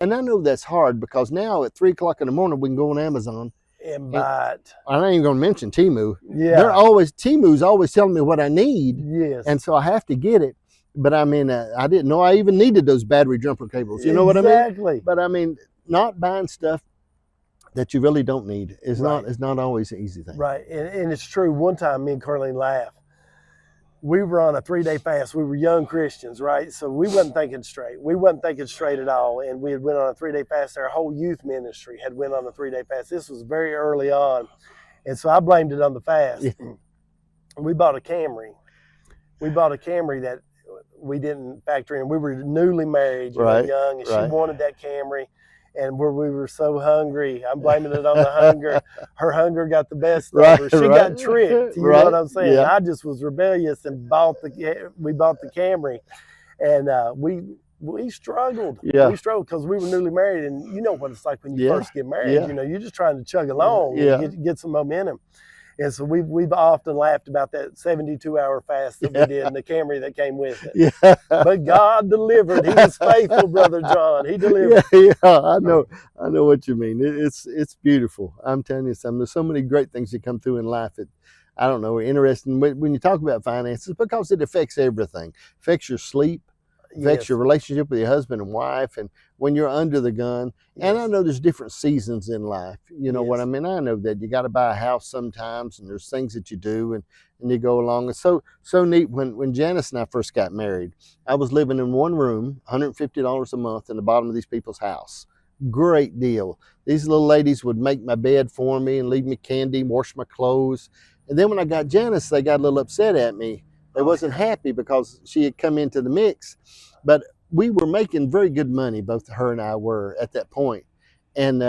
And I know that's hard because now at 3 o'clock in the morning, we can go on Amazon. And buy it. I'm not even going to mention Temu. Yeah. Temu's always telling me what I need. Yes. And so I have to get it. But I mean, I didn't know I even needed those battery jumper cables. You know what I mean? Exactly. But I mean, not buying stuff that you really don't need is Right. not always an easy thing. Right. And it's true. One time me and Carlene laughed. We were on a 3-day fast. We were young Christians, right? So we wasn't thinking straight. We wasn't thinking straight at all. And we had went on a 3-day fast. Our whole youth ministry had went on a 3-day fast. This was very early on. And so I blamed it on the fast. Yeah. We bought a Camry. We bought a Camry that we didn't factor in. We were newly married, Right, young, and right. she wanted that Camry. And we were so hungry. I'm blaming it on the hunger. Her hunger got the best of her. She got tricked. You know what I'm saying? Yeah. I just was rebellious and we bought the Camry, and we struggled. Yeah. We struggled because we were newly married, and you know what it's like when you Yeah. first get married. Yeah. You know, you're just trying to chug along, Yeah. and get some momentum. And so we've often laughed about that 72-hour fast that we did and the Camry that came with it. Yeah. But God delivered. He was faithful, Brother John. He delivered. Yeah, I know what you mean. It's beautiful. I'm telling you something. There's so many great things that come through in life that, I don't know, are interesting. When you talk about finances, because it affects everything. Affects your sleep, affects Yes. your relationship with your husband and wife, and when you're under the gun. And I Yes. know there's different seasons in life. You know what Yes. I mean? I know that you got to buy a house sometimes, and there's things that you do, and you go along. It's so neat. When Janice and I first got married, I was living in one room, $150 a month, in the bottom of these people's house. Great deal. These little ladies would make my bed for me and leave me candy, wash my clothes. And then when I got Janice, they got a little upset at me. They wasn't happy because she had come into the mix. But we were making very good money, both her and I were at that point. And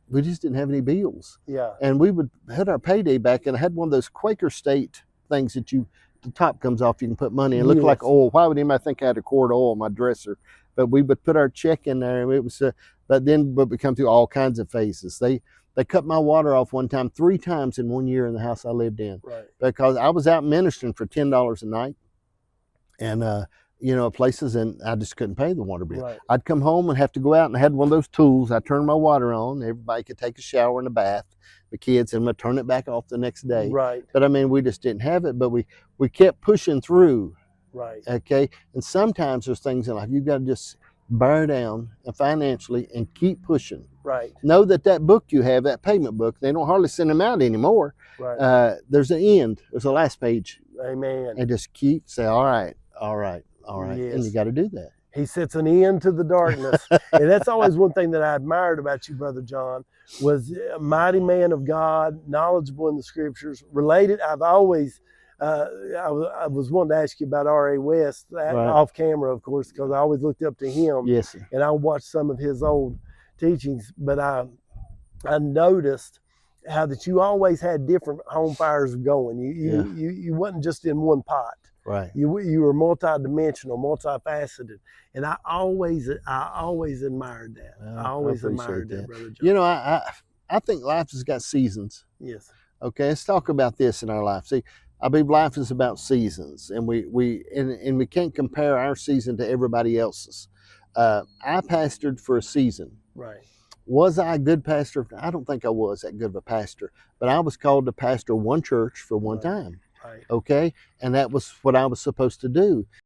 we just didn't have any bills. Yeah. And we would had our payday back, and I had one of those Quaker State things that the top comes off, you can put money in. It looked like Yes. oil. Why would anybody think I had a quart of oil in my dresser? But we would put our check in there, and it was, but we come through all kinds of phases. They cut my water off one time, 3 times in 1 year in the house I lived in. Right. Because I was out ministering for $10 a night. And, places, and I just couldn't pay the water bill. Right. I'd come home and have to go out, and I had one of those tools. I turned my water on. Everybody could take a shower and a bath, the kids, and I'd turn it back off the next day. Right. But I mean, we just didn't have it, but we kept pushing through. Right. Okay. And sometimes there's things in life you've got to just bear down financially and keep pushing. Right. Know that book you have, that payment book, they don't hardly send them out anymore. Right. There's an end. There's a last page. Amen. And just say, all right. And Yes. you got to do that. He sets an end to the darkness. And that's always one thing that I admired about you, Brother John, was a mighty man of God, knowledgeable in the scriptures, related. I've always, I was wanting to ask you about R.A. West, Right. off camera, of course, because I always looked up to him. Yes, sir. And I watched some of his old teachings, but I noticed how that you always had different home fires going. You wasn't just in one pot. Right. You were multidimensional, multifaceted, and I always admired that. I always admired that, Brother John. You know, I think life has got seasons. Yes. Okay, let's talk about this in our life. See, I believe life is about seasons, and we can't compare our season to everybody else's. I pastored for a season. Right. Was I a good pastor? I don't think I was that good of a pastor, but I was called to pastor one church for one time. Right. Okay, and that was what I was supposed to do.